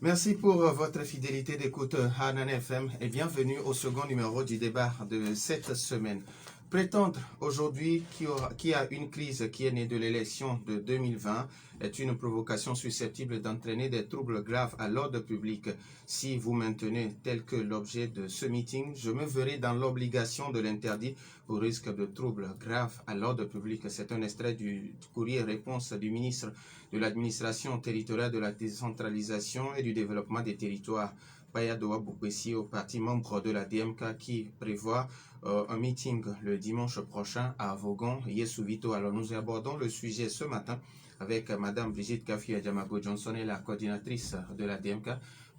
Merci pour votre fidélité d'écoute à Hanan FM et bienvenue au second numéro du débat de cette semaine. Prétendre aujourd'hui qu'il y a une crise qui est née de l'élection de 2020 est une provocation susceptible d'entraîner des troubles graves à l'ordre public. Si vous maintenez tel que l'objet de ce meeting, je me verrai dans l'obligation de l'interdire au risque de troubles graves à l'ordre public. C'est un extrait du courrier réponse du ministre de l'administration territoriale, de la décentralisation et du développement des territoires, Bayadoa Boukessi, au parti membre de la DMK qui prévoit un meeting le dimanche prochain à Vogon, Yesuvito. Alors nous abordons le sujet ce matin avec Madame Brigitte Kafia Djamago Johnson, et la coordinatrice de la DMK.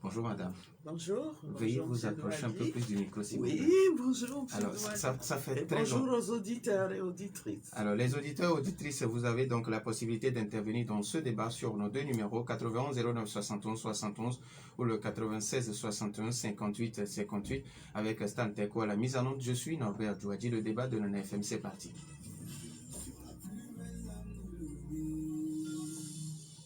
Bonjour Madame. Bonjour. Veuillez vous approcher un peu plus du micro, s'il vous plaît. Oui, bonjour. Alors, ça fait très bonjour aux auditeurs et auditrices. Alors, les auditeurs et auditrices, vous avez donc la possibilité d'intervenir dans ce débat sur nos deux numéros, 91 09 71 71 ou le 96 61 58 58, avec Stan Teko à la mise en onde. Je suis Norbert Djouadji, le débat de l'NFM, c'est parti.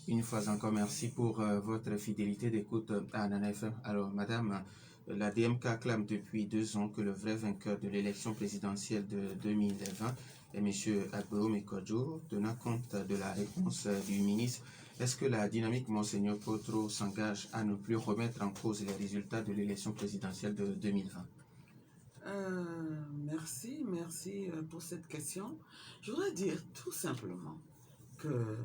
Une fois encore, merci pour votre fidélité d'écoute à NFM. Alors, Madame, la DMK clame depuis 2 ans que le vrai vainqueur de l'élection présidentielle de 2020 est M. Agbeo Mekodjo. Tenant compte de la réponse du ministre, est-ce que la dynamique Monseigneur Potro s'engage à ne plus remettre en cause les résultats de l'élection présidentielle de 2020? Merci pour cette question. Je voudrais dire tout simplement que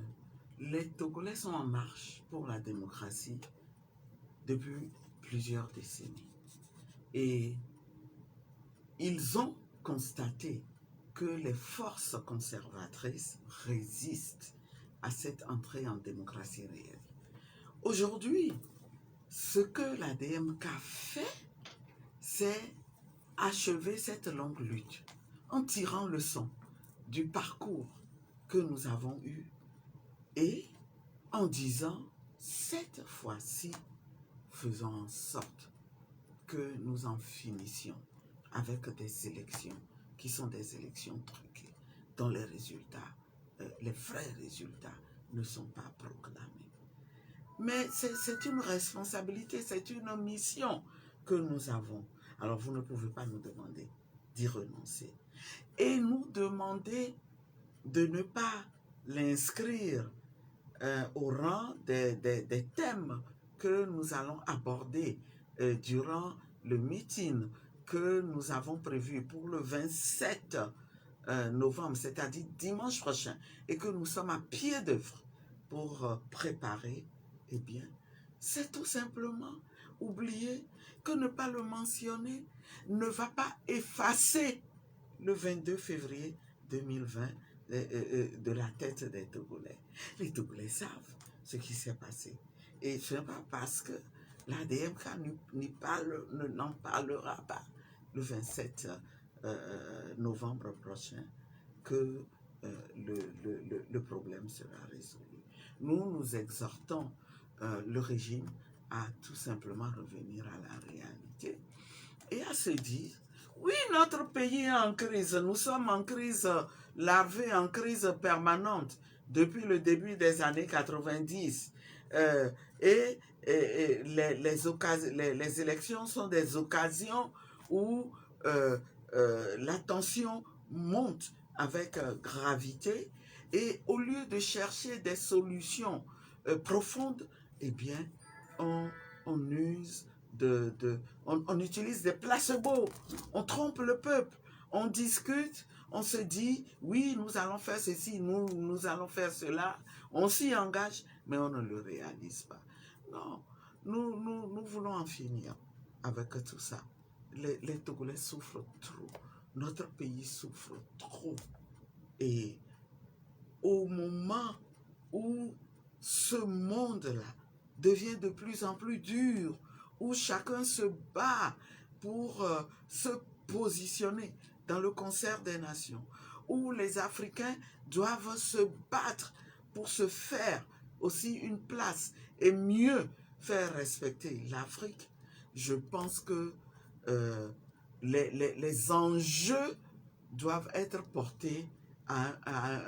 les Togolais sont en marche pour la démocratie depuis plusieurs décennies. Et ils ont constaté que les forces conservatrices résistent à cette entrée en démocratie réelle. Aujourd'hui, ce que la DMK fait, c'est achever cette longue lutte en tirant leçon du parcours que nous avons eu et en disant, cette fois-ci, faisons en sorte que nous en finissions avec des élections qui sont des élections truquées, dont les résultats, les vrais résultats ne sont pas proclamés. Mais c'est une responsabilité, c'est une mission que nous avons. Alors vous ne pouvez pas nous demander d'y renoncer. Et nous demander de ne pas l'inscrire au rang des thèmes que nous allons aborder durant le meeting que nous avons prévu pour le 27 novembre, c'est-à-dire dimanche prochain, et que nous sommes à pied d'œuvre pour préparer. Eh bien, c'est tout simplement oublier que ne pas le mentionner ne va pas effacer le 22 février 2020 de la tête des Togolais. Les Togolais savent ce qui s'est passé. Et ce n'est pas parce que la DMK n'en parlera pas le 27 novembre prochain que le problème sera résolu. Nous exhortons le régime à tout simplement revenir à la réalité et à se dire, oui, notre pays est en crise, nous sommes en crise larvée, en crise permanente depuis le début des années 90. Les élections sont des occasions où la tension monte avec gravité et au lieu de chercher des solutions profondes, eh bien, on use on utilise des placebos, on trompe le peuple, on discute, on se dit, oui, nous allons faire ceci, nous allons faire cela, on s'y engage, mais on ne le réalise pas. Non, nous voulons en finir avec tout ça. Les Togolais souffrent trop, notre pays souffre trop. Et au moment où ce monde-là devient de plus en plus dur, où chacun se bat pour se positionner dans le concert des nations, où les Africains doivent se battre pour se faire aussi une place et mieux faire respecter l'Afrique, je pense que les enjeux doivent être portés à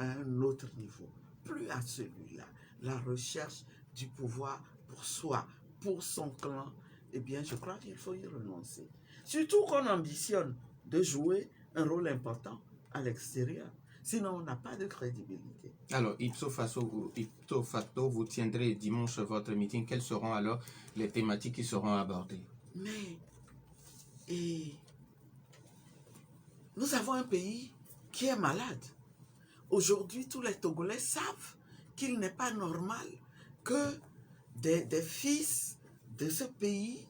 un autre niveau, plus à celui-là, la recherche du pouvoir pour soi, pour son clan, eh bien, je crois qu'il faut y renoncer. Surtout qu'on ambitionne de jouer un rôle important à l'extérieur. Sinon, on n'a pas de crédibilité. Alors, ipso facto, vous tiendrez dimanche votre meeting. Quelles seront alors les thématiques qui seront abordées? Mais, et nous avons un pays qui est malade. Aujourd'hui, tous les Togolais savent qu'il n'est pas normal que des fils de ce pays,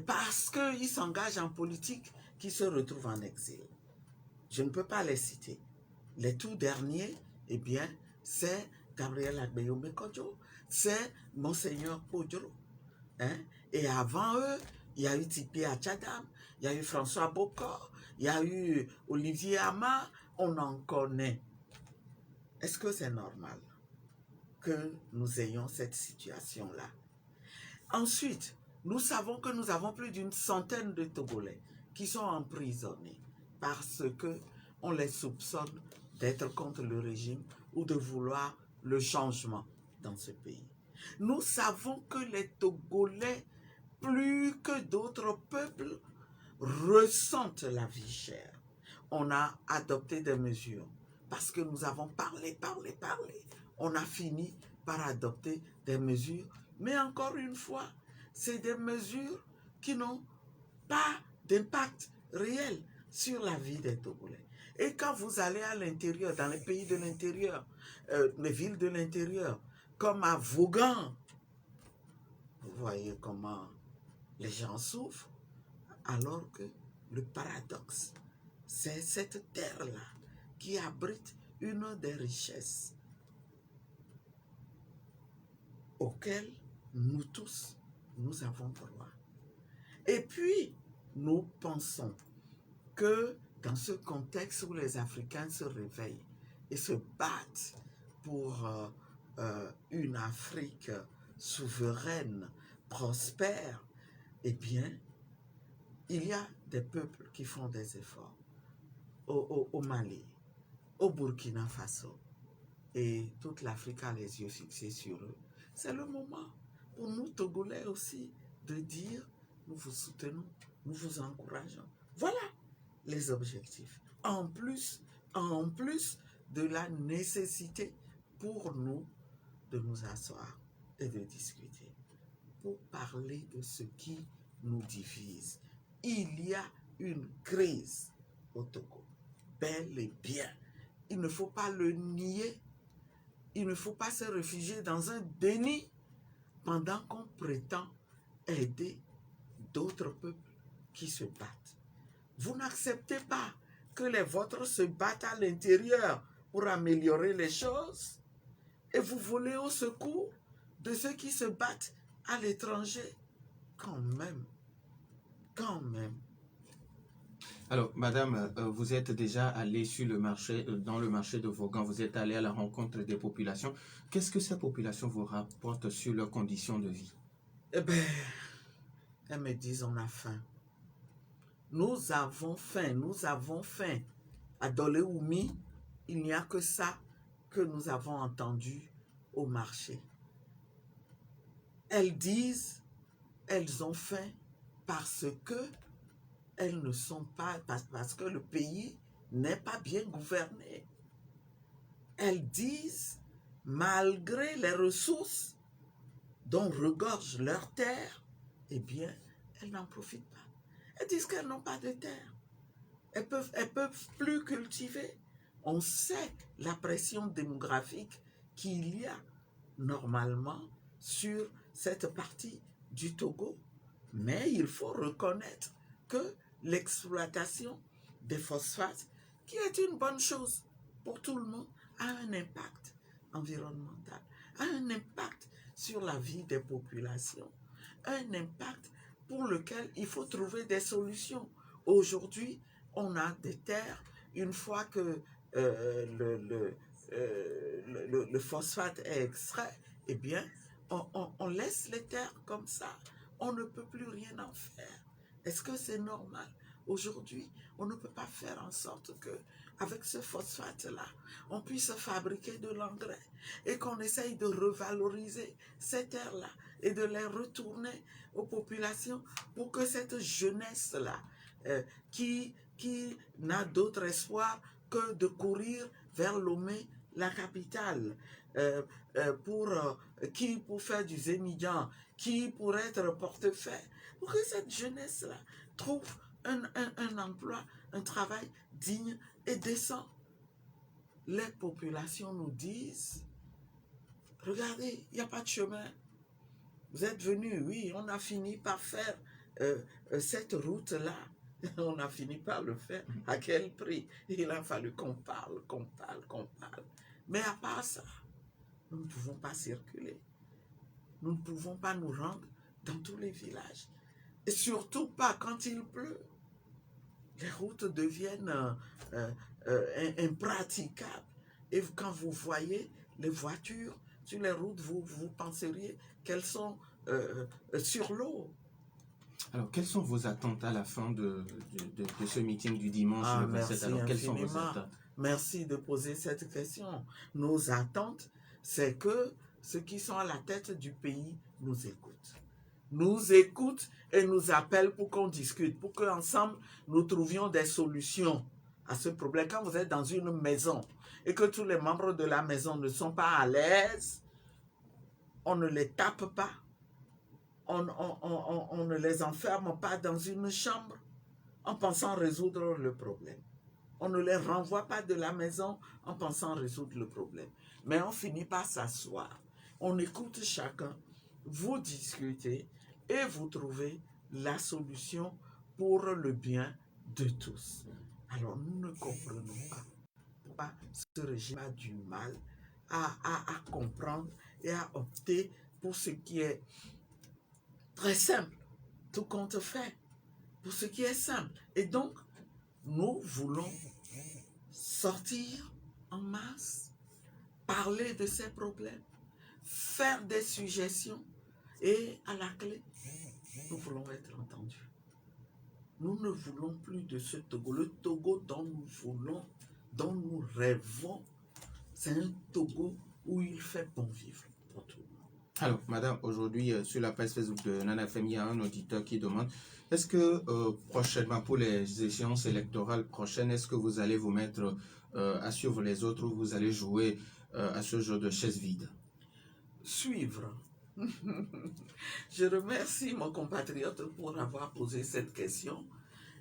parce qu'ils s'engagent en politique, qui se retrouvent en exil. Je ne peux pas les citer. Les tout derniers, eh bien, c'est Gabriel Agbeyo-Mekodjo, c'est Monseigneur Podjoro. Hein? Et avant eux, il y a eu Tipi Achadam, il y a eu François Bokor, il y a eu Olivier Ama, on en connaît. Est-ce que c'est normal que nous ayons cette situation-là? Ensuite, nous savons que nous avons plus d'une centaine de Togolais qui sont emprisonnés parce qu'on les soupçonne d'être contre le régime ou de vouloir le changement dans ce pays. Nous savons que les Togolais, plus que d'autres peuples, ressentent la vie chère. On a adopté des mesures parce que nous avons parlé. On a fini par adopter des mesures, mais encore une fois, c'est des mesures qui n'ont pas d'impact réel sur la vie des Togolais. Et quand vous allez à l'intérieur, dans les pays de l'intérieur, les villes de l'intérieur, comme à Vaughan, vous voyez comment les gens souffrent, alors que le paradoxe, c'est cette terre-là qui abrite une des richesses auxquelles nous tous, nous avons droit. Et puis, nous pensons que dans ce contexte où les Africains se réveillent et se battent pour une Afrique souveraine, prospère, eh bien, il y a des peuples qui font des efforts au Mali, au Burkina Faso, et toute l'Afrique a les yeux fixés sur eux. C'est le moment pour nous, Togolais aussi, de dire, nous vous soutenons, nous vous encourageons. Voilà les objectifs. En plus de la nécessité pour nous de nous asseoir et de discuter, pour parler de ce qui nous divise. Il y a une crise au Togo, bel et bien. Il ne faut pas le nier. Il ne faut pas se réfugier dans un déni pendant qu'on prétend aider d'autres peuples qui se battent. Vous n'acceptez pas que les vôtres se battent à l'intérieur pour améliorer les choses et vous voulez au secours de ceux qui se battent à l'étranger. Quand même. Alors, madame, vous êtes déjà allée sur le marché, dans le marché de Vaughan, vous êtes allée à la rencontre des populations. Qu'est-ce que ces populations vous rapportent sur leurs conditions de vie? Eh bien, elles me disent on a faim. Nous avons faim. À Doléoumi, il n'y a que ça que nous avons entendu au marché. Elles disent, elles ont faim parce que elles ne sont pas, parce que le pays n'est pas bien gouverné. Elles disent, malgré les ressources dont regorge leur terre, eh bien, elles n'en profitent pas. Elles disent qu'elles n'ont pas de terre. Elles peuvent plus cultiver. On sait la pression démographique qu'il y a normalement sur cette partie du Togo. Mais il faut reconnaître que l'exploitation des phosphates, qui est une bonne chose pour tout le monde, a un impact environnemental, a un impact sur la vie des populations, un impact pour lequel il faut trouver des solutions. Aujourd'hui, on a des terres, une fois que le phosphate est extrait, eh bien, on laisse les terres comme ça. On ne peut plus rien en faire. Est-ce que c'est normal? Aujourd'hui, on ne peut pas faire en sorte que, avec ce phosphate-là, on puisse fabriquer de l'engrais et qu'on essaye de revaloriser ces terres-là et de les retourner aux populations pour que cette jeunesse-là, qui n'a d'autre espoir que de courir vers Lomé, la capitale, pour faire du zémidjan, qui pour être portefeuille, pour que cette jeunesse-là trouve un emploi, un travail digne et décent. Les populations nous disent, regardez, il n'y a pas de chemin. Vous êtes venus, oui, on a fini par faire cette route-là. On a fini par le faire. À quel prix? Il a fallu qu'on parle. Mais à part ça, nous ne pouvons pas circuler. Nous ne pouvons pas nous rendre dans tous les villages. Et surtout pas quand il pleut. Les routes deviennent impraticables. Et quand vous voyez les voitures sur les routes, vous penseriez qu'elles sont sur l'eau. Alors, quelles sont vos attentes à la fin de ce meeting du dimanche le 27? Alors, quelles sont vos attentes? Merci de poser cette question. Nos attentes, c'est que ceux qui sont à la tête du pays nous écoutent. Nous écoutent et nous appellent pour qu'on discute, pour qu'ensemble, nous trouvions des solutions à ce problème. Quand vous êtes dans une maison et que tous les membres de la maison ne sont pas à l'aise, on ne les tape pas. On ne les enferme pas dans une chambre en pensant résoudre le problème. On ne les renvoie pas de la maison en pensant résoudre le problème. Mais on finit par s'asseoir. On écoute chacun, vous discutez et vous trouvez la solution pour le bien de tous. Alors nous ne comprenons pas pourquoi ce régime a du mal à comprendre et à opter pour ce qui est très simple, tout compte fait, pour ce qui est simple. Et donc, nous voulons sortir en masse, parler de ces problèmes, faire des suggestions et à la clé, nous voulons être entendus. Nous ne voulons plus de ce Togo. Le Togo dont nous voulons, dont nous rêvons, c'est un Togo où il fait bon vivre pour tout le monde. Alors, madame, aujourd'hui, sur la page Facebook de Nana FM, il y a un auditeur qui demande, est-ce que prochainement, pour les échéances électorales prochaines, est-ce que vous allez vous mettre à suivre les autres ou vous allez jouer à ce jeu de chaise vide? Suivre. Je remercie mon compatriote pour avoir posé cette question,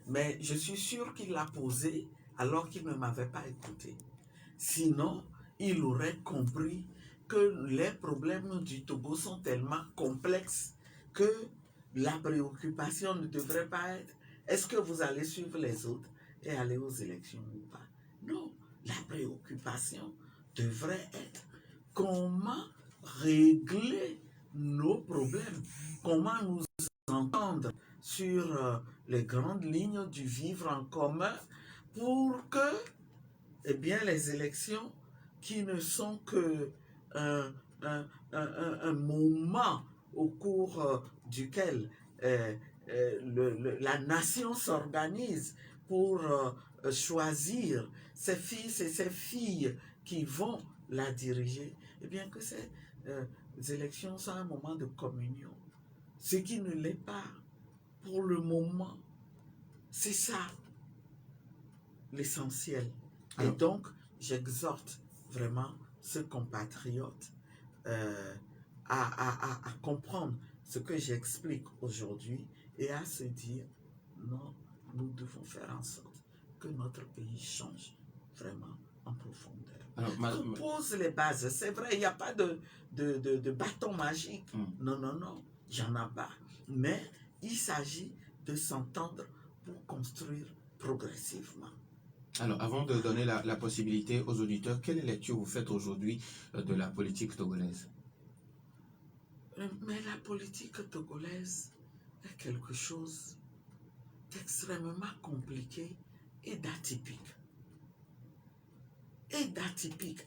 mais je suis sûr qu'il l'a posée alors qu'il ne m'avait pas écouté. Sinon, il aurait compris que les problèmes du Togo sont tellement complexes que la préoccupation ne devrait pas être est-ce que vous allez suivre les autres et aller aux élections ou pas. Non, la préoccupation devrait être comment régler nos problèmes, comment nous entendre sur les grandes lignes du vivre en commun pour que eh bien, les élections qui ne sont que un moment au cours duquel la nation s'organise pour choisir ses fils et ses filles qui vont la diriger, eh bien que ces élections sont un moment de communion. Ce qui ne l'est pas pour le moment, c'est ça l'essentiel. Et donc, j'exhorte vraiment ce compatriote à comprendre ce que j'explique aujourd'hui et à se dire, non, nous devons faire en sorte que notre pays change vraiment en profondeur. On pose les bases. C'est vrai, il n'y a pas de bâton magique. Non, il n'y en a pas. Mais il s'agit de s'entendre pour construire progressivement. Alors, avant de donner la possibilité aux auditeurs, quelle lecture vous faites aujourd'hui de la politique togolaise? Mais la politique togolaise est quelque chose d'extrêmement compliqué et d'atypique.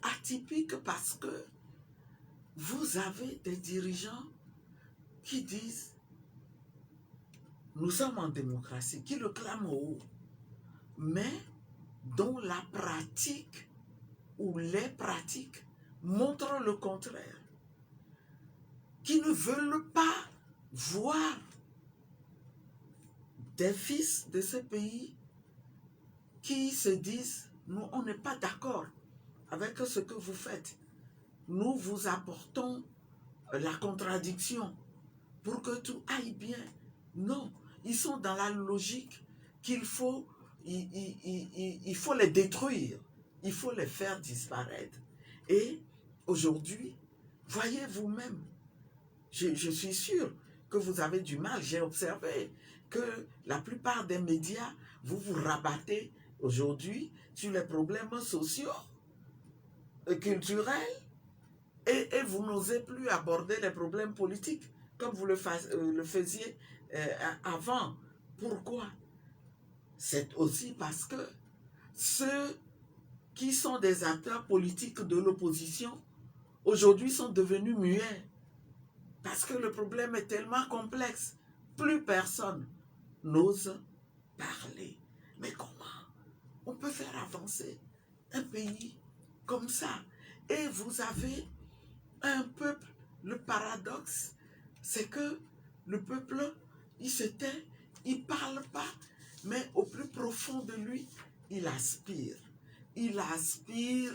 Atypique parce que vous avez des dirigeants qui disent nous sommes en démocratie, qui le clament haut. mais dont la pratique ou les pratiques montrent le contraire, qui ne veulent pas voir des fils de ce pays qui se disent, nous, on n'est pas d'accord avec ce que vous faites. Nous vous apportons la contradiction pour que tout aille bien. Non, ils sont dans la logique qu'il faut, il faut les détruire, il faut les faire disparaître. Et aujourd'hui, voyez vous-même, je suis sûr que vous avez du mal. J'ai observé que la plupart des médias, vous vous rabattez aujourd'hui sur les problèmes sociaux, culturels, et vous n'osez plus aborder les problèmes politiques comme vous le faisiez avant. Pourquoi? C'est aussi parce que ceux qui sont des acteurs politiques de l'opposition aujourd'hui sont devenus muets. Parce que le problème est tellement complexe. Plus personne n'ose parler. Mais comment on peut faire avancer un pays comme ça? Et vous avez un peuple, le paradoxe, c'est que le peuple, il se tait, il ne parle pas, mais au plus profond de lui, il aspire. Il aspire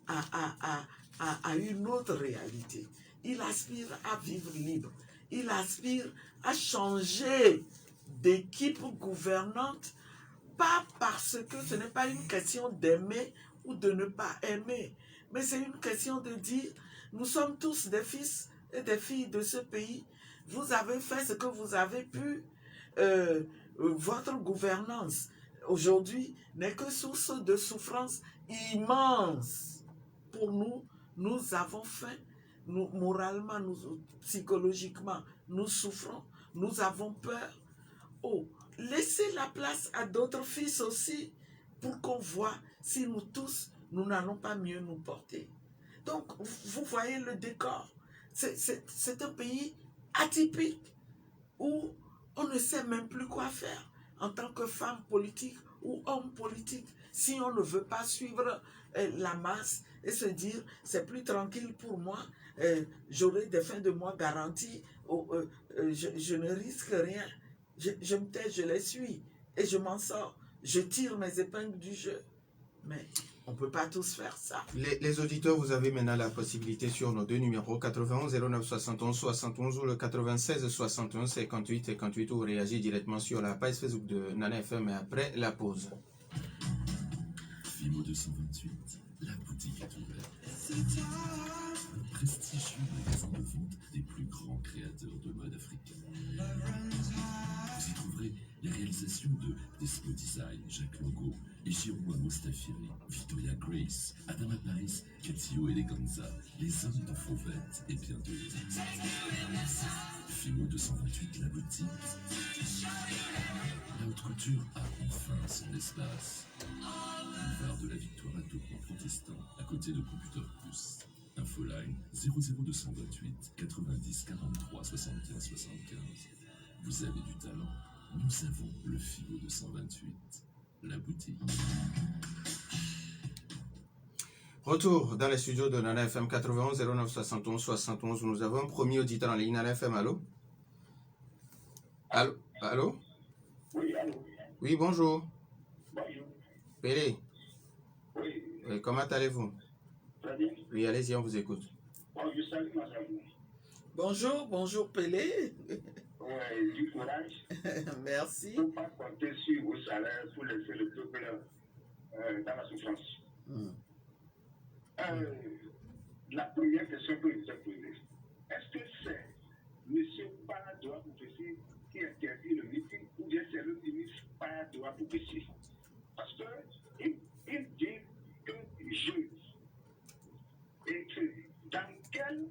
à une autre réalité. Il aspire à vivre libre. Il aspire à changer d'équipe gouvernante, pas parce que ce n'est pas une question d'aimer ou de ne pas aimer, mais c'est une question de dire, nous sommes tous des fils et des filles de ce pays. Vous avez fait ce que vous avez pu. Votre gouvernance aujourd'hui n'est que source de souffrance immense pour nous. Nous avons faim, nous, moralement, psychologiquement, nous souffrons, nous avons peur. Oh, laissez la place à d'autres fils aussi pour qu'on voit si nous tous, nous n'allons pas mieux nous porter. Donc, vous voyez le décor. C'est un pays atypique où on ne sait même plus quoi faire en tant que femme politique ou homme politique si on ne veut pas suivre la masse et se dire c'est plus tranquille pour moi, j'aurai des fins de mois garanties, je ne risque rien, je me tais, je les suis et je m'en sors, je tire mes épingles du jeu. Mais on ne peut pas tous faire ça. Les auditeurs, vous avez maintenant la possibilité sur nos deux numéros 91 09 71 71 ou le 96 61 58 58 ou réagir directement sur la page Facebook de Nana FM et après la pause. Fimo 228, la boutique est ouverte. Le prestigieux magasin de vente des plus grands créateurs de mode africaine. Vous y trouverez les réalisations de Despo Design, Jacques Logo, Ejiro Mustafiri, Victoria Grace, Adama Paris, Katsio Eleganza, les hommes de Fauvette et bien d'autres. Fimo 228, la boutique. La haute couture a enfin son espace. Boulevard de la Victoire à Tourcoing Protestant, à côté de Computer Plus. Infoline 00228 90 43 75 75. Vous avez du talent, nous avons le Fimo 228. La boutique. Retour dans les studios de Nana FM 91 09 71 71. Nous avons un premier auditeur en ligne. Nana FM, allô? Allô? Allô? Oui, allô? Oui, bonjour. Bonjour. Pélé, Oui, comment allez-vous? très bien. Oui, allez-y, on vous écoute. Bon, je salue ma famille. Bonjour, bonjour Pelé. Ouais, du courage. Merci. Il ne faut pas compter sur vos salaires pour laisser le peuple dans la souffrance. La première question que je vous ai posée, est-ce que c'est M. Paradoa Poupessi qui interdit le meeting ou bien c'est le ministre Paradoa Poupessi? Parce qu'il dit que je. Et que dans quelle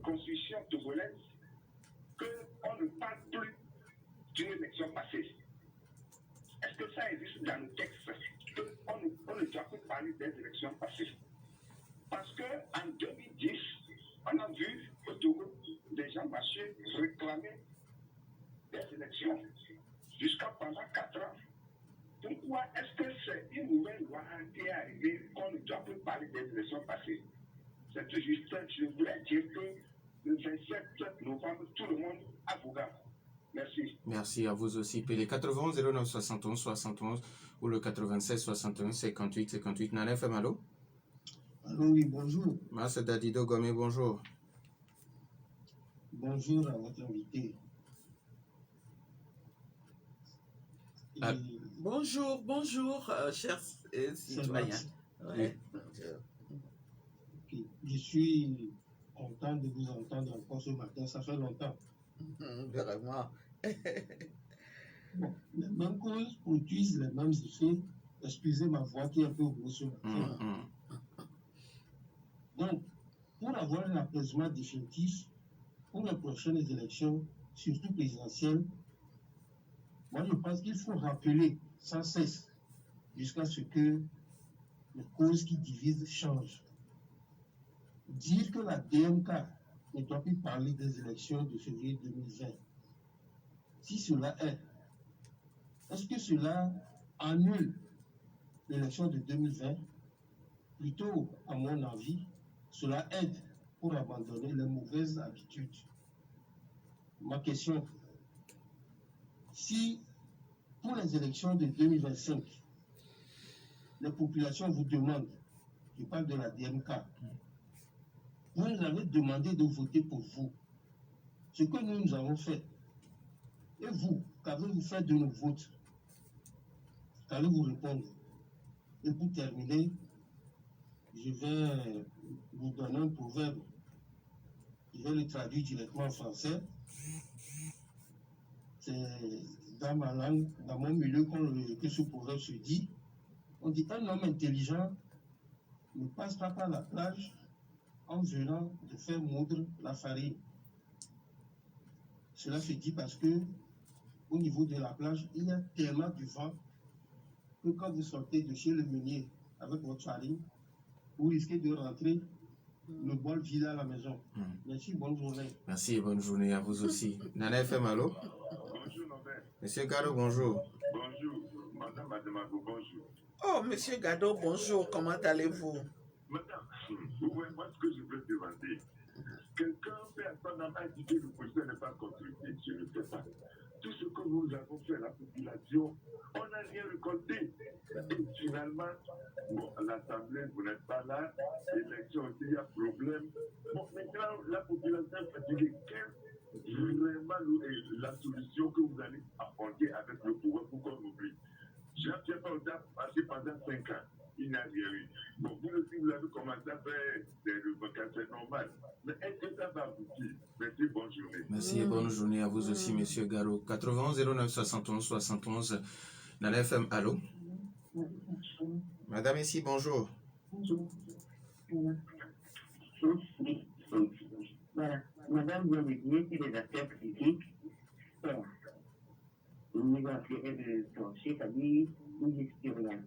constitution togolaise qu'on ne parle plus d'une élection passée? Est-ce que ça existe dans le texte qu'on ne doit plus parler des élections passées? Parce qu'en 2010, on a vu au Togo des gens marcher réclamer des élections jusqu'à pendant 4 ans. Pourquoi pourquoi est-ce que c'est une nouvelle loi qui est arrivée qu'on ne doit plus parler des élections passées? C'est tout juste, je voulais dire que le 27 novembre, tout le monde a Bouga. Merci. Merci à vous aussi. Pélé 91 09 71 71 ou le 96 61 58 58. Nana FM, allô? Allô, oui, bonjour. Mas Dadido Gomé, bonjour. Bonjour à votre invité. Ah. Bonjour, bonjour, chers citoyens. Ouais. Ok. Je suis content de vous entendre encore ce matin, ça fait longtemps. Vraiment. Bon, les mêmes causes produisent les mêmes effets. Excusez ma voix qui est un peu grosse ce matin. Donc, pour avoir un apaisement définitif pour les prochaines élections, surtout présidentielles, moi je pense qu'il faut rappeler sans cesse jusqu'à ce que les causes qui divisent changent. Dire que la DMK ne doit plus parler des élections de février 2020, si cela est-ce que cela annule l'élection de 2020? Plutôt, à mon avis, cela aide pour abandonner les mauvaises habitudes. Ma question, si pour les élections de 2025, les populations vous demandent, je parle de la DMK, vous nous avez demandé de voter pour vous, ce que nous avons fait, et vous, qu'avez-vous fait de nos votes? Qu'allez-vous répondre? Et pour terminer, je vais vous donner un proverbe. Je vais le traduire directement en français. C'est dans ma langue, dans mon milieu, que ce proverbe se dit. On dit un homme intelligent ne passera pas la plage en venant de faire moudre la farine. Cela se dit parce que au niveau de la plage, il y a tellement de vent que quand vous sortez de chez le meunier avec votre farine, vous risquez de rentrer le bol vide à la maison. Merci, bonne journée. Merci et bonne journée à vous aussi. Nana FM, allô? Bonjour, Norbert. Monsieur Garo, bonjour. Bonjour. Madame Ademago, bonjour. Oh, Monsieur Gado, bonjour, comment allez-vous? Madame, vous voyez, moi, ce que je veux demander, quelqu'un fait attendre à dire que le procès n'est pas constructif, je ne sais pas. Tout ce que nous avons fait à la population, on n'a rien récolté. Et finalement, bon, à l'Assemblée, vous n'êtes pas là, l'élection aussi, il y a problème. Bon, maintenant, la population est fatiguée. Quelle est vraiment la solution que vous allez apporter avec le pouvoir pour qu'on oublie? Jean-Pierre Bauta a passé pendant 5 ans. Il n'a rien eu. Bon, vous aussi, vous avez commencé à faire des revocations, c'est normal. Mais est-ce que ça va aboutir? Merci, bonne journée. Merci et bonne journée à vous aussi, Monsieur Garo. 91 09 71 71. Nana FM, allô? Madame ici, bonjour. Bonjour. Voilà. Madame vient de dire que les affaires politiques, il va faire de plancher, c'est-à-dire, il n'existe rien.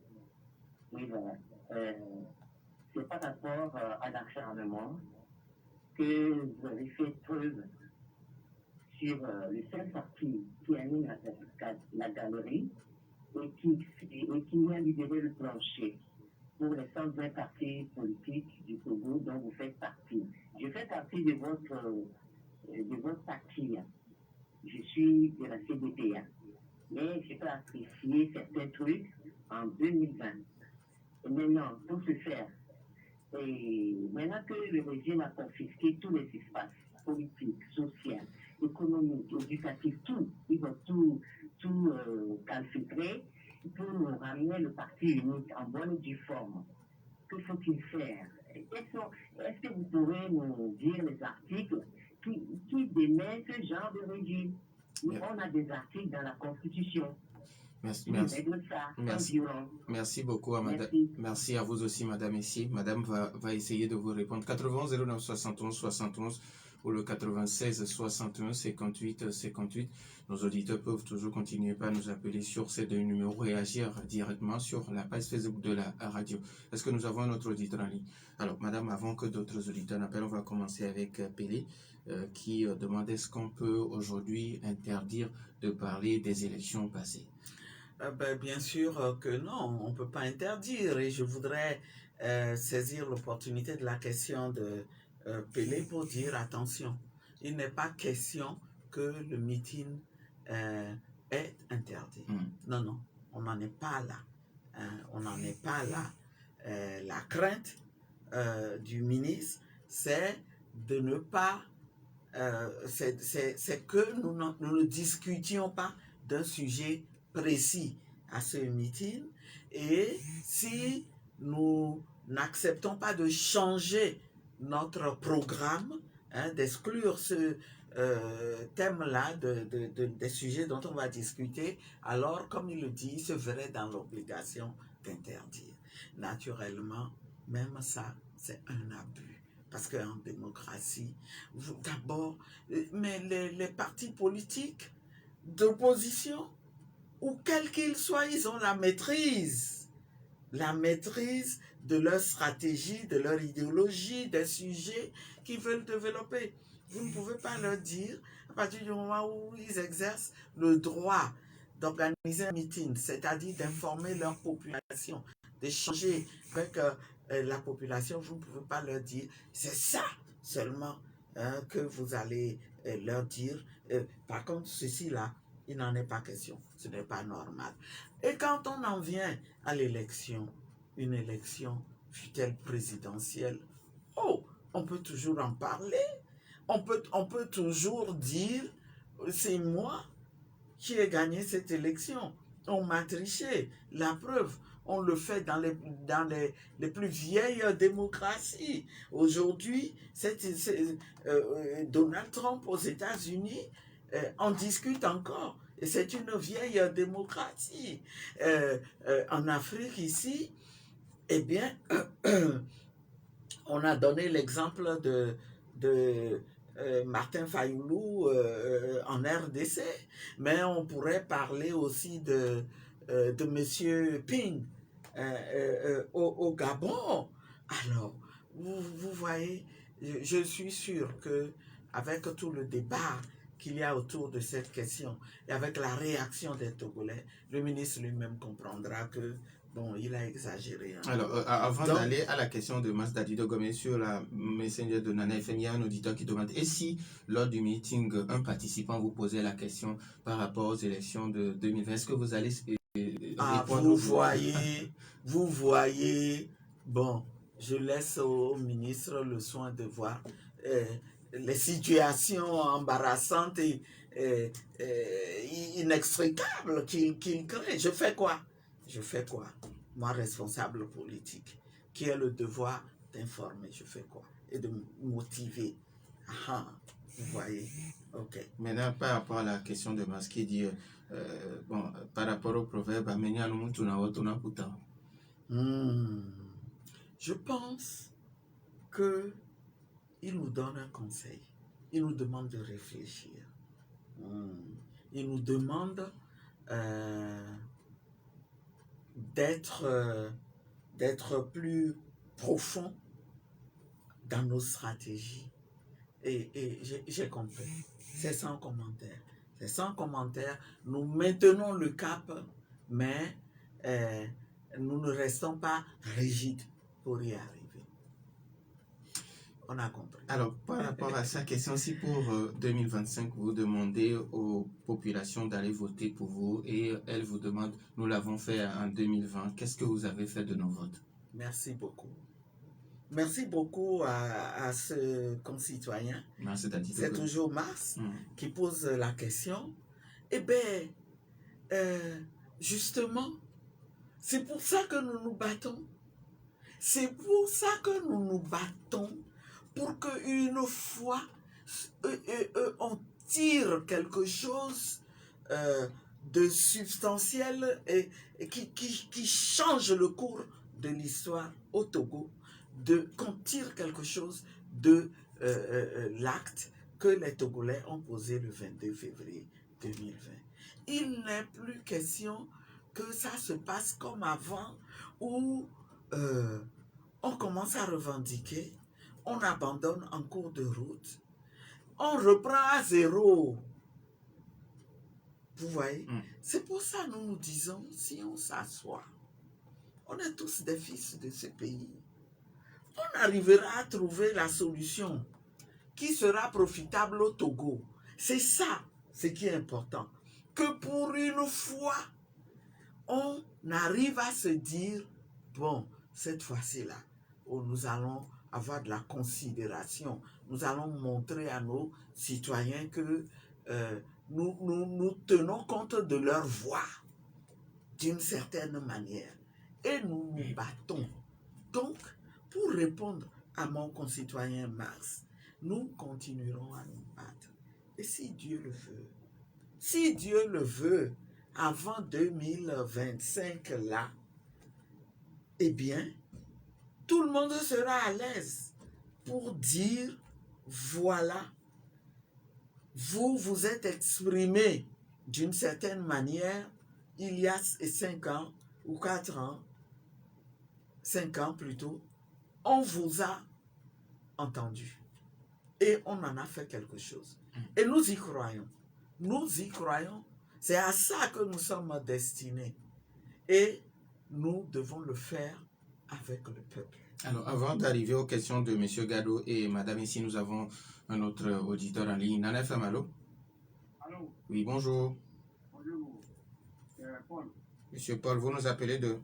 Oui, voilà. C'est par rapport à l'acharnement que vous avez fait preuve sur les 5 partis qui animent la galerie et qui a libéré le plancher pour les 120 partis politiques du Togo dont vous faites partie. Je fais partie de votre parti. Je suis de la CDPA. Mais je peux apprécier certains trucs en 2020. Et maintenant, pour ce faire, et maintenant que le régime a confisqué tous les espaces politiques, sociaux, économiques, éducatifs, tout, ils vont tout calfeutrer pour nous ramener le parti unique en bonne et due forme. Que faut-il faire? Est-ce que vous pourrez nous dire les articles qui démettent ce genre de régime? On a des articles dans la Constitution. Merci beaucoup à madame. Merci à vous aussi, madame ici. Madame va essayer de vous répondre. 80 09 71 71 ou le 96 61 58 58. Nos auditeurs peuvent toujours continuer par nous appeler sur ces deux numéros, réagir directement sur la page Facebook de la radio. Est-ce que nous avons un autre auditeur en ligne? Alors, madame, avant que d'autres auditeurs n'appellent, on va commencer avec Pélé qui demande est-ce qu'on peut aujourd'hui interdire de parler des élections passées? Bien sûr que non, on ne peut pas interdire. Et je voudrais saisir l'opportunité de la question de Pelé pour dire attention, il n'est pas question que le meeting est interdit. Non, non, on n'en est pas là. On n'en est pas là. La crainte du ministre, c'est de ne pas, c'est que nous ne discutions pas d'un sujet précis à ce meeting, et si nous n'acceptons pas de changer notre programme, d'exclure ce thème-là des sujets dont on va discuter, alors, comme il le dit, il se verrait dans l'obligation d'interdire. Naturellement, même ça, c'est un abus. Parce qu'en démocratie, d'abord, mais les partis politiques d'opposition, ou quels qu'ils soient, ils ont la maîtrise de leur stratégie, de leur idéologie, des sujets qu'ils veulent développer. Vous ne pouvez pas leur dire, à partir du moment où ils exercent le droit d'organiser un meeting, c'est-à-dire d'informer leur population, d'échanger avec la population, vous ne pouvez pas leur dire, c'est ça seulement que vous allez leur dire. Par contre, ceci-là, il n'en est pas question. Ce n'est pas normal. Et quand on en vient à l'élection, une élection, fut-elle présidentielle, oh, on peut toujours en parler. On peut toujours dire, c'est moi qui ai gagné cette élection. On m'a triché. La preuve, on le fait dans les plus vieilles démocraties. Aujourd'hui, Donald Trump aux États-Unis en discute encore. Et c'est une vieille démocratie. En Afrique, ici, eh bien, on a donné l'exemple de Martin Fayoulou en RDC, mais on pourrait parler aussi de M. Ping au Gabon. Alors, vous voyez, je suis sûr que avec tout le débat qu'il y a autour de cette question et avec la réaction des Togolais, le ministre lui-même comprendra que bon, il a exagéré. Hein. Alors, avant d'aller à la question de Masdadi Dogomé sur la Messenger de Nana FM, il y a un auditeur qui demande, et si lors du meeting, un participant vous posait la question par rapport aux élections de 2020, est-ce que vous allez répondre? Vous voyez, bon, je laisse au ministre le soin de voir les situations embarrassantes et inextricables qu'il crée. Je fais quoi? Moi, responsable politique, qui a le devoir d'informer, je fais quoi? Et de motiver. Ah, vous voyez? Ok. Maintenant, par rapport à la question de Mas qui dit, bon, par rapport au proverbe, je pense que il nous donne un conseil. Il nous demande de réfléchir. Il nous demande d'être plus profond dans nos stratégies. Et j'ai compris. C'est sans commentaire. C'est sans commentaire. Nous maintenons le cap, mais nous ne restons pas rigides pour y arriver. On a compris. Alors, par rapport à sa question aussi pour 2025, vous demandez aux populations d'aller voter pour vous et elles vous demandent, nous l'avons fait en 2020, qu'est-ce que vous avez fait de nos votes? Merci beaucoup. Merci beaucoup à ce concitoyen. C'est toujours Mars qui pose la question. Eh bien, justement, c'est pour ça que nous nous battons. C'est pour ça que nous nous battons pour qu'une fois on tire quelque chose de substantiel et qui change le cours de l'histoire au Togo, qu'on tire quelque chose de l'acte que les Togolais ont posé le 22 février 2020. Il n'est plus question que ça se passe comme avant, où on commence à revendiquer, on abandonne en cours de route, on reprend à zéro. Vous voyez? Mm. C'est pour ça que nous nous disons, si on s'assoit, on est tous des fils de ce pays, on arrivera à trouver la solution qui sera profitable au Togo. C'est ça ce qui est important. Que pour une fois, on arrive à se dire, bon, cette fois-ci-là, nous allons avoir de la considération. Nous allons montrer à nos citoyens que nous tenons compte de leur voix d'une certaine manière. Et nous nous battons. Donc, pour répondre à mon concitoyen Max, nous continuerons à nous battre. Et si Dieu le veut, avant 2025 là, eh bien, tout le monde sera à l'aise pour dire, voilà, vous vous êtes exprimé d'une certaine manière il y a 5 ans ou 4 ans, 5 ans plutôt, on vous a entendu et on en a fait quelque chose. Et nous y croyons. Nous y croyons. C'est à ça que nous sommes destinés. Et nous devons le faire avec le peuple. Alors, avant d'arriver aux questions de M. Gado et Madame ici, nous avons un autre auditeur en ligne. Nana FM, allô? Allô? Oui, bonjour. Bonjour. Paul. Monsieur Paul, vous nous appelez de?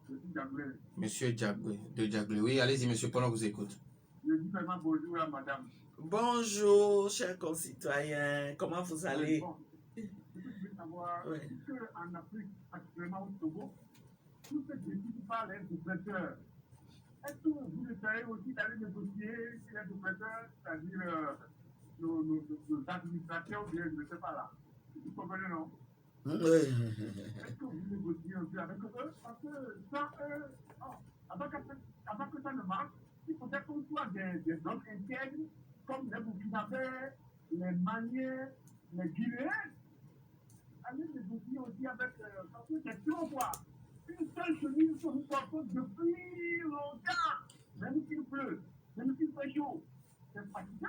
Je suis Diaglé. Monsieur Diaglé, de Diaglé. Oui, allez-y, Monsieur Paul, on vous écoute. Je dis vraiment bonjour à madame. Bonjour, chers concitoyens. Comment vous allez? Bon, je veux savoir, Oui. est-ce qu'en Afrique, actuellement au Togo, tout se décide par les oppresseurs? Est-ce que vous essayez aussi d'aller négocier sur les oppresseurs, c'est-à-dire nos administrations, ou bien je ne sais pas là? Vous comprenez, non? Est-ce que vous négociez aussi avec eux? Parce que sans eux, avant que ça ne marche, il faudrait qu'on soit des hommes internes, comme les Burkinabés, les Maliens, les Guinéens. Allez négocier aussi avec, parce que c'est trop quoi. Une seule chemise que nous portons depuis longtemps, même s'il pleut, même s'il fait chaud. C'est pas ça.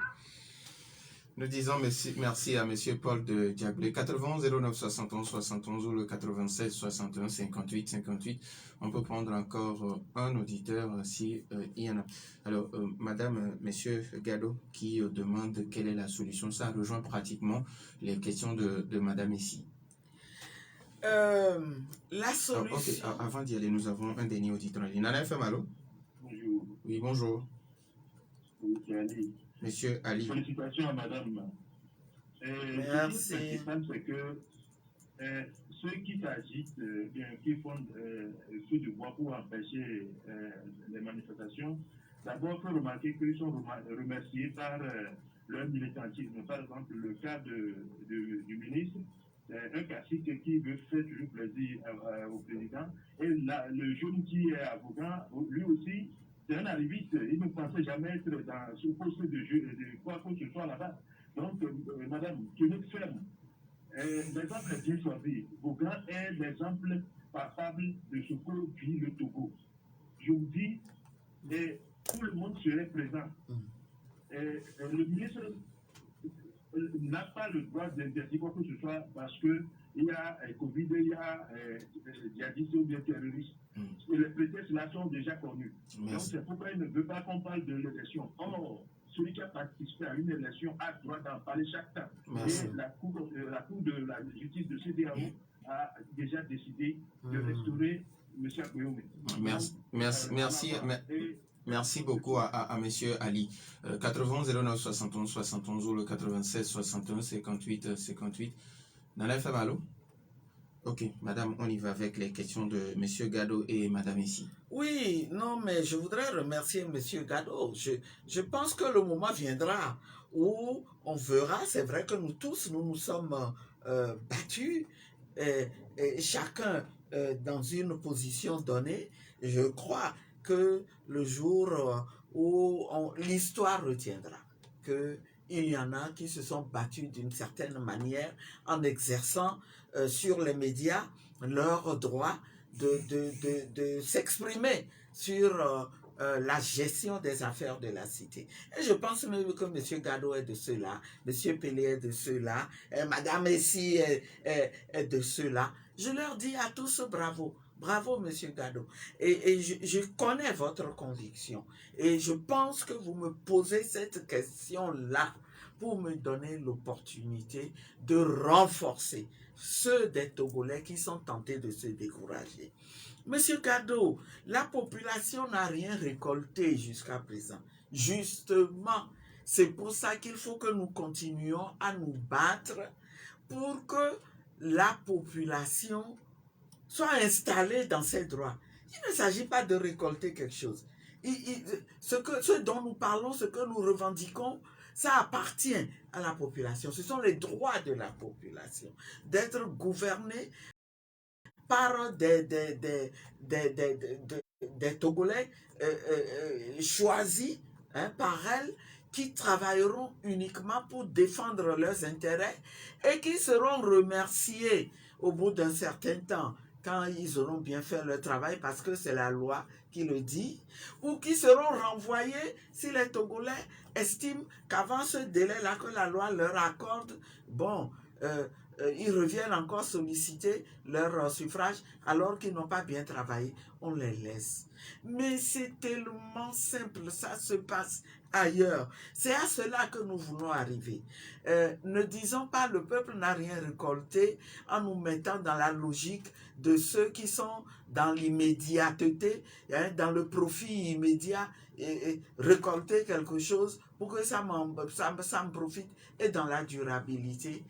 Nous disons merci à M. Paul de Diaglé. 91 09 71 71 ou le 96 61 58 58. On peut prendre encore un auditeur si il y en a. Alors, Madame, Monsieur Gado qui demande quelle est la solution. Ça rejoint pratiquement les questions de Madame ici. La solution... Ok, avant d'y aller, nous avons un dernier auditeur en ligne. Nana FM, allô? Bonjour. Oui, bonjour. Oui, c'est Ali. Monsieur Ali. Félicitations à madame. Merci. Ce qui est principal, c'est que ceux qui s'agitent, qui font feu de bois pour empêcher les manifestations, d'abord, il faut remarquer qu'ils sont remerciés par leur militantisme. Par exemple, le cas du ministre, c'est un cacique qui veut faire toujours plaisir au président. Et le jeune qui est avocat, lui aussi, c'est un arriviste. Il ne pensait jamais être dans ce poste de quoi que ce soit là-bas. Donc, madame, tenez ferme. L'exemple est bien choisi. Boga est l'exemple palpable de ce que vit le Togo. Je vous dis, tout le monde serait présent. Le ministre n'a pas le droit d'interdire quoi que ce soit parce qu'il y a Covid, il y a djihadistes ou bien terroristes. Et les prétextes là sont déjà connus. Donc c'est pourquoi il ne veut pas qu'on parle de l'élection. Or, celui qui a participé à une élection a le droit d'en parler chaque temps. Merci. Et la cour de la justice de CEDEAO a déjà décidé de restaurer M. Akoyome. Merci beaucoup à Monsieur Ali. 91 09 71 71 ou le 96 61 58 58. Nana FM, allô? Ok, madame, on y va avec les questions de Monsieur Gado et madame ici. Oui, non, mais je voudrais remercier Monsieur Gado. Je pense que le moment viendra où on verra, c'est vrai que nous tous, nous sommes battus, et chacun dans une position donnée. Je crois que le jour où l'histoire retiendra qu'il y en a qui se sont battus d'une certaine manière en exerçant sur les médias leur droit de s'exprimer sur la gestion des affaires de la cité. Et je pense même que M. Gado est de ceux-là, M. Pelé est de ceux-là, Mme Essi est de ceux-là. Je leur dis à tous bravo. Bravo, M. Gado. Et je connais votre conviction. Et je pense que vous me posez cette question-là pour me donner l'opportunité de renforcer ceux des Togolais qui sont tentés de se décourager. Monsieur Gado, la population n'a rien récolté jusqu'à présent. Justement, c'est pour ça qu'il faut que nous continuions à nous battre pour que la population soit installée dans ses droits. Il ne s'agit pas de récolter quelque chose. Ce dont nous parlons, ce que nous revendiquons, ça appartient à la population. Ce sont les droits de la population d'être gouvernée par des Togolais choisis par elles qui travailleront uniquement pour défendre leurs intérêts et qui seront remerciés au bout d'un certain temps quand ils auront bien fait leur travail parce que c'est la loi qui le dit, ou qui seront renvoyés si les Togolais estiment qu'avant ce délai-là que la loi leur accorde, bon, ils reviennent encore solliciter leur suffrage alors qu'ils n'ont pas bien travaillé. On les laisse. Mais c'est tellement simple, ça se passe ailleurs. C'est à cela que nous voulons arriver. Ne disons pas le peuple n'a rien récolté en nous mettant dans la logique de ceux qui sont dans l'immédiateté, dans le profit immédiat, et récolter quelque chose pour que ça me profite, et dans la durabilité,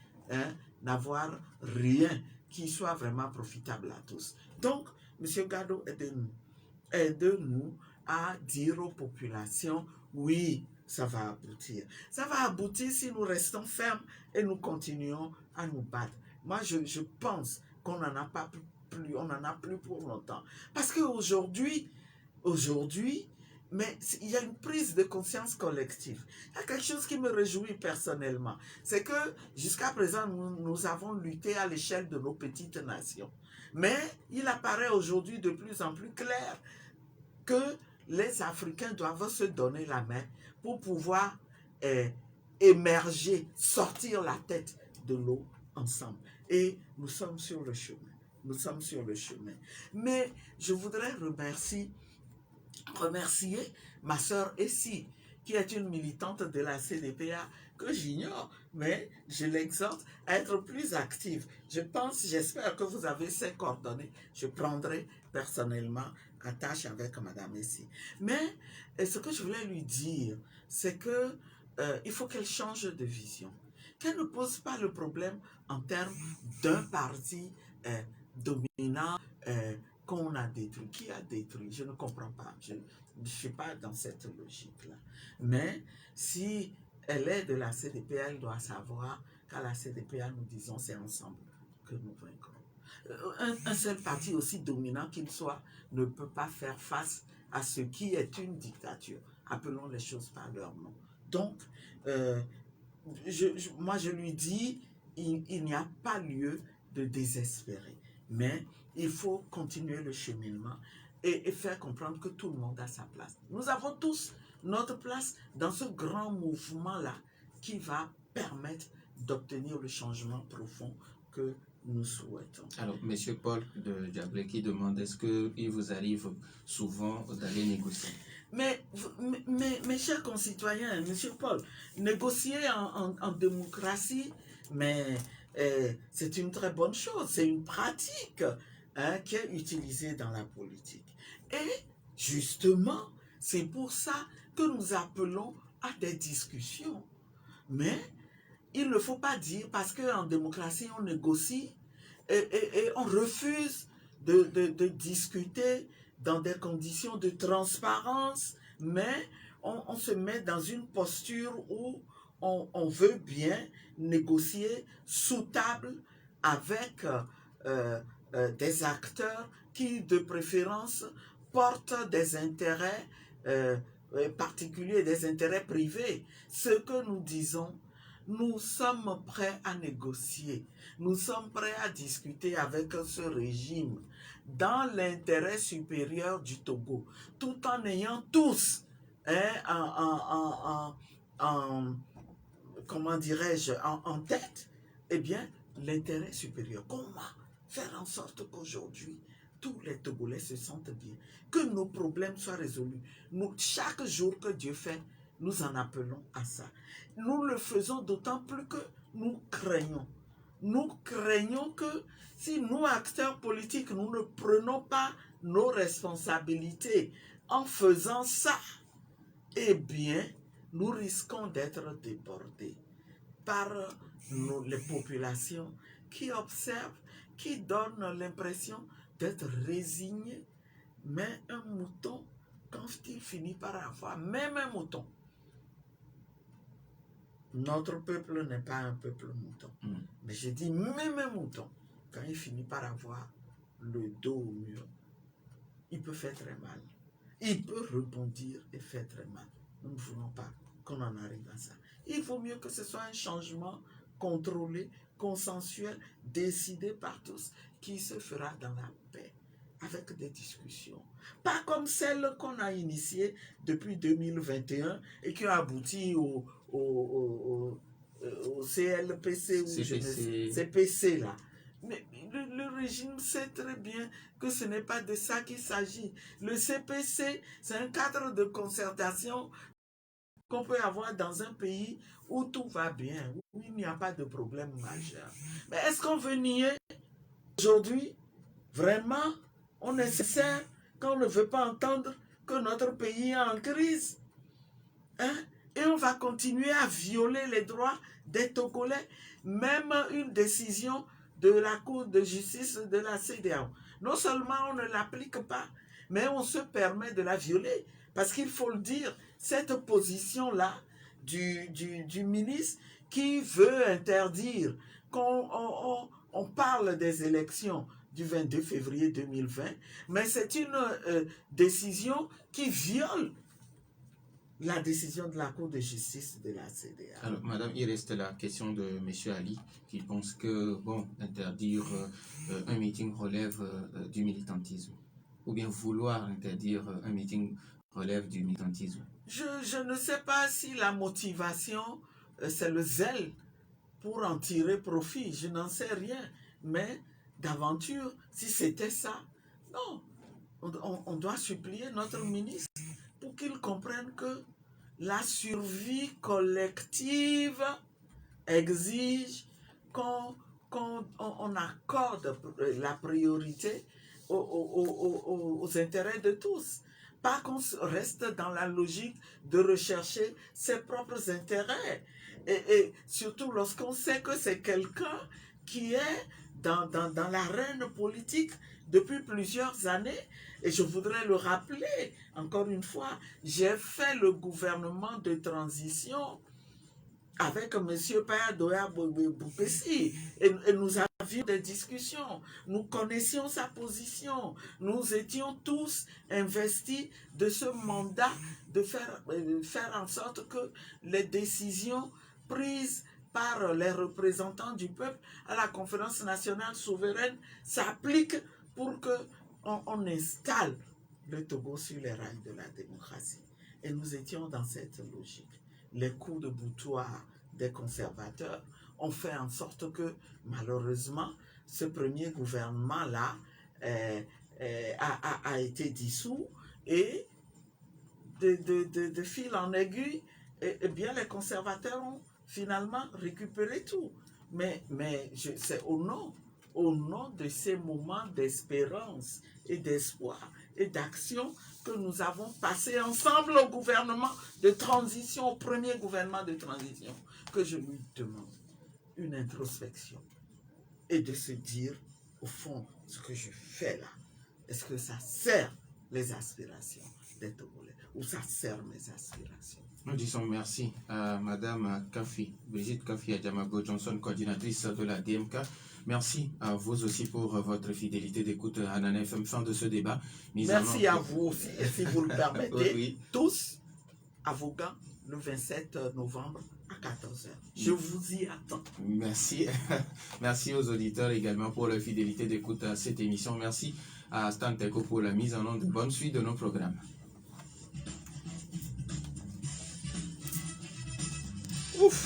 n'avoir rien qui soit vraiment profitable à tous. Donc, M. Gado, aidez-nous. Aide-nous à dire aux populations, oui, ça va aboutir. Ça va aboutir si nous restons fermes et nous continuons à nous battre. Moi, je pense qu'on n'en a pas plus, on n'en a plus pour longtemps. Parce qu'aujourd'hui, mais il y a une prise de conscience collective. Il y a quelque chose qui me réjouit personnellement. C'est que jusqu'à présent, nous avons lutté à l'échelle de nos petites nations. Mais il apparaît aujourd'hui de plus en plus clair que les Africains doivent se donner la main pour pouvoir émerger, sortir la tête de l'eau ensemble. Et nous sommes sur le chemin. Nous sommes sur le chemin. Mais je voudrais remercier ma sœur Essi, qui est une militante de la CDPA que j'ignore, mais je l'exhorte à être plus active. J'espère que vous avez ses coordonnées. Je prendrai personnellement attache avec Madame Essi. Mais ce que je voulais lui dire, c'est que il faut qu'elle change de vision. Qu'elle ne pose pas le problème en termes d'un parti dominant qu'on a détruit. Qui a détruit? Je ne comprends pas. Je ne suis pas dans cette logique-là. Mais si elle est de la CDPA, elle doit savoir qu'à la CDPA, nous disons c'est ensemble que nous vaincrons. Un seul parti, aussi dominant qu'il soit, ne peut pas faire face à ce qui est une dictature. Appelons les choses par leur nom. Donc, moi je lui dis, il n'y a pas lieu de désespérer. Mais il faut continuer le cheminement et faire comprendre que tout le monde a sa place. Nous avons tous notre place dans ce grand mouvement-là qui va permettre d'obtenir le changement profond que nous souhaitons. Alors, M. Paul de Diablé qui demande, est-ce qu'il vous arrive souvent d'aller négocier? Mais mes chers concitoyens, M. Paul, négocier en démocratie, mais c'est une très bonne chose, c'est une pratique qui est utilisée dans la politique. Et justement, c'est pour ça que nous appelons à des discussions. Mais il ne faut pas dire, parce qu'en démocratie, on négocie et on refuse de discuter dans des conditions de transparence, mais on se met dans une posture où on veut bien négocier sous table avec des acteurs qui, de préférence, portent des intérêts particuliers, des intérêts privés. Ce que nous disons, nous sommes prêts à négocier, nous sommes prêts à discuter avec ce régime, dans l'intérêt supérieur du Togo, tout en ayant tous comment dirais-je, en tête, eh bien, l'intérêt supérieur. Comment faire en sorte qu'aujourd'hui, tous les Togolais se sentent bien, que nos problèmes soient résolus. Nous, chaque jour que Dieu fait, nous en appelons à ça. Nous le faisons d'autant plus que nous craignons. Nous craignons que si nous, acteurs politiques, nous ne prenons pas nos responsabilités en faisant ça, eh bien, nous risquons d'être débordés par les populations qui observent, qui donnent l'impression d'être résignés. Mais un mouton, quand il finit par avoir, même un mouton, notre peuple n'est pas un peuple mouton. Mais je dis même un mouton, quand il finit par avoir le dos au mur, il peut faire très mal. Il peut rebondir et faire très mal. Nous ne voulons pas qu'on en arrive à ça. Il vaut mieux que ce soit un changement contrôlé, consensuel, décidé par tous, qui se fera dans la paix, avec des discussions. Pas comme celle qu'on a initiée depuis 2021 et qui a abouti au CLPC ou CPC là. Mais le régime sait très bien que ce n'est pas de ça qu'il s'agit. Le CPC, c'est un cadre de concertation qu'on peut avoir dans un pays où tout va bien, où il n'y a pas de problème majeur. Mais est-ce qu'on veut nier aujourd'hui, vraiment, on est nécessaire qu'on ne veut pas entendre que notre pays est en crise? Et on va continuer à violer les droits des Togolais, même une décision de la Cour de justice de la CEDEAO. Non seulement on ne l'applique pas, mais on se permet de la violer. Parce qu'il faut le dire, cette position-là du ministre qui veut interdire qu'on parle des élections du 22 février 2020, mais c'est une décision qui viole la décision de la Cour de justice de la CEDEAO. Alors, madame, il reste la question de M. Ali, qui pense que, bon, interdire un meeting relève du militantisme. Ou bien vouloir interdire un meeting relève du militantisme. Je ne sais pas si la motivation, c'est le zèle pour en tirer profit. Je n'en sais rien. Mais d'aventure, si c'était ça, non. On doit supplier notre ministre pour qu'il comprenne que la survie collective exige qu'on accorde la priorité aux intérêts de tous. Pas qu'on reste dans la logique de rechercher ses propres intérêts. Et surtout lorsqu'on sait que c'est quelqu'un qui est dans l'arène politique depuis plusieurs années. Et je voudrais le rappeler, encore une fois, j'ai fait le gouvernement de transition avec M. Payadoya Boupessi. Et nous avions des discussions. Nous connaissions sa position. Nous étions tous investis de ce mandat de faire en sorte que les décisions prises par les représentants du peuple à la conférence nationale souveraine s'appliquent pour qu'on installe le Togo sur les rails de la démocratie. Et nous étions dans cette logique. Les coups de boutoir des conservateurs ont fait en sorte que, malheureusement, ce premier gouvernement-là a été dissous et de fil en aiguille, eh bien, les conservateurs ont finalement récupéré tout. Mais c'est au nom de ces moments d'espérance et d'espoir et d'action que nous avons passé ensemble au gouvernement de transition, au premier gouvernement de transition, que je lui demande une introspection et de se dire, au fond, ce que je fais là, est-ce que ça sert les aspirations des Togolais ou ça sert mes aspirations? Nous disons merci à Madame Kafi, Brigitte Kafi Adjamago Johnson, coordinatrice de la DMK. Merci à vous aussi pour votre fidélité d'écoute à Nana FM. Fin de ce débat. Merci à vous aussi, si vous le permettez, oui. tous à Vaughan le 27 novembre à 14h. Je vous y attends. Merci. Merci aux auditeurs également pour leur fidélité d'écoute à cette émission. Merci à Stanteco pour la mise en onde de bonne suite de nos programmes. Ouf!